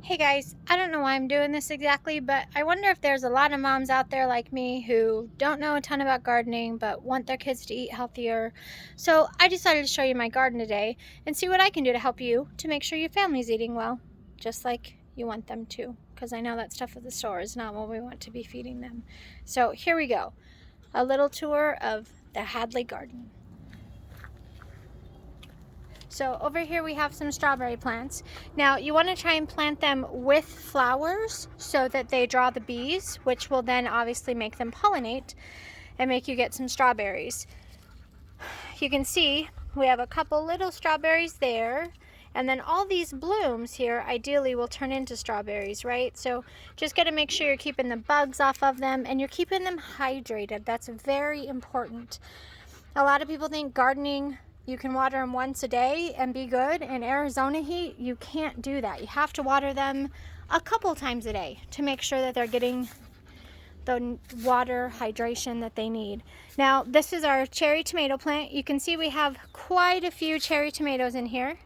Hey guys, I don't know why I'm doing this exactly, but I wonder if there's a lot of moms out there like me who don't know a ton about gardening but want their kids to eat healthier. So I decided to show you my garden today and see what I can do to help you to make sure your family's eating well, just like you want them to, because I know that stuff at the store is not what we want to be feeding them. So here we go, a little tour of the Hadley garden. So over here we have some strawberry plants. Now you want to try and plant them with flowers so that they draw the bees, which will then obviously make them pollinate and make you get some strawberries. You can see we have a couple little strawberries there, and then all these blooms here ideally will turn into strawberries, right? So just got to make sure you're keeping the bugs off of them and you're keeping them hydrated. That's very important. A lot of people think gardening, you can water them once a day and be good. In Arizona heat, you can't do that. You have to water them a couple times a day to make sure that they're getting the water hydration that they need. Now, this is our cherry tomato plant. You can see we have quite a few cherry tomatoes in here.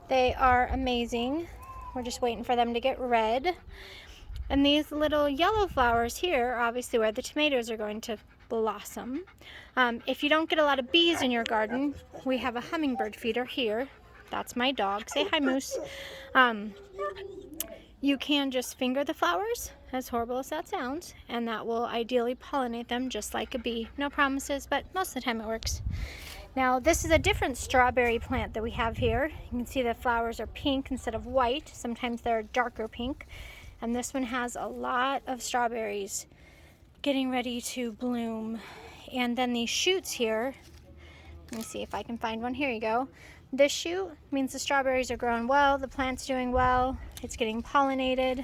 They are amazing. We're just waiting for them to get red. And these little yellow flowers here are obviously where the tomatoes are going to blossom. If you don't get a lot of bees in your garden, we have a hummingbird feeder here. That's my dog. Say hi, Moose. You can just finger the flowers, as horrible as that sounds, and that will ideally pollinate them just like a bee. No promises, but most of the time it works. Now, this is a different strawberry plant that we have here. You can see the flowers are pink instead of white. Sometimes they're darker pink. And this one has a lot of strawberries getting ready to bloom. And then these shoots here, let me see if I can find one. Here you go. This shoot means the strawberries are growing well, the plant's doing well, it's getting pollinated,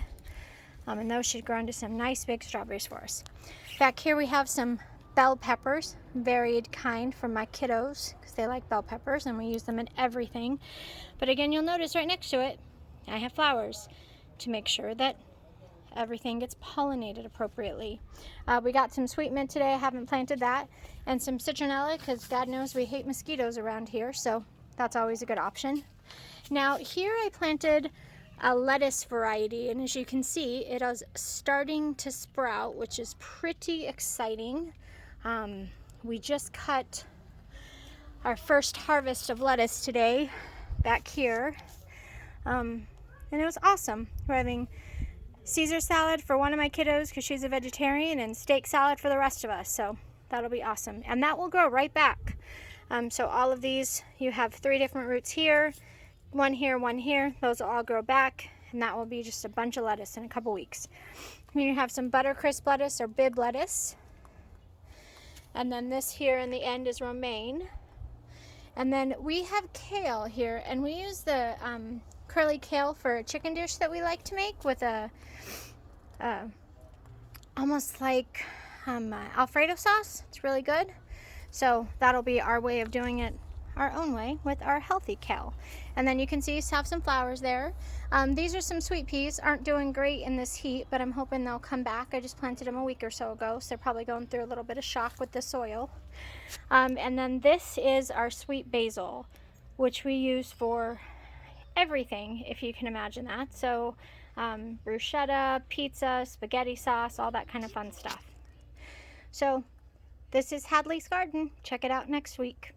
and those should grow into some nice big strawberries for us. Back here we have some bell peppers, varied kind from my kiddos, because they like bell peppers and we use them in everything. But again, you'll notice right next to it, I have flowers to make sure that everything gets pollinated appropriately. We got some sweet mint today, I haven't planted that, and some citronella, because God knows we hate mosquitoes around here, so that's always a good option. Now here I planted a lettuce variety, and as you can see, it is starting to sprout, which is pretty exciting. We just cut our first harvest of lettuce today back here, and it was awesome. We're having Caesar salad for one of my kiddos because she's a vegetarian, and steak salad for the rest of us, so that'll be awesome. And that will grow right back. So all of these, you have 3 different roots here, one here, one here. Those will all grow back, and that will be just a bunch of lettuce in a couple weeks. You have some buttercrisp lettuce or bib lettuce. And then this here in the end is romaine. And then we have kale here, and we use the curly kale for a chicken dish that we like to make with a almost like Alfredo sauce. It's really good. So that'll be our way of doing it our own way with our healthy kale. And then you can see have some flowers there. These are some sweet peas. Aren't doing great in this heat, but I'm hoping they'll come back. I just planted them a week or so ago, so they're probably going through a little bit of shock with the soil. And then this is our sweet basil, which we use for everything, if you can imagine that. So bruschetta, pizza, spaghetti sauce, all that kind of fun stuff. So this is Hadley's garden. Check it out next week.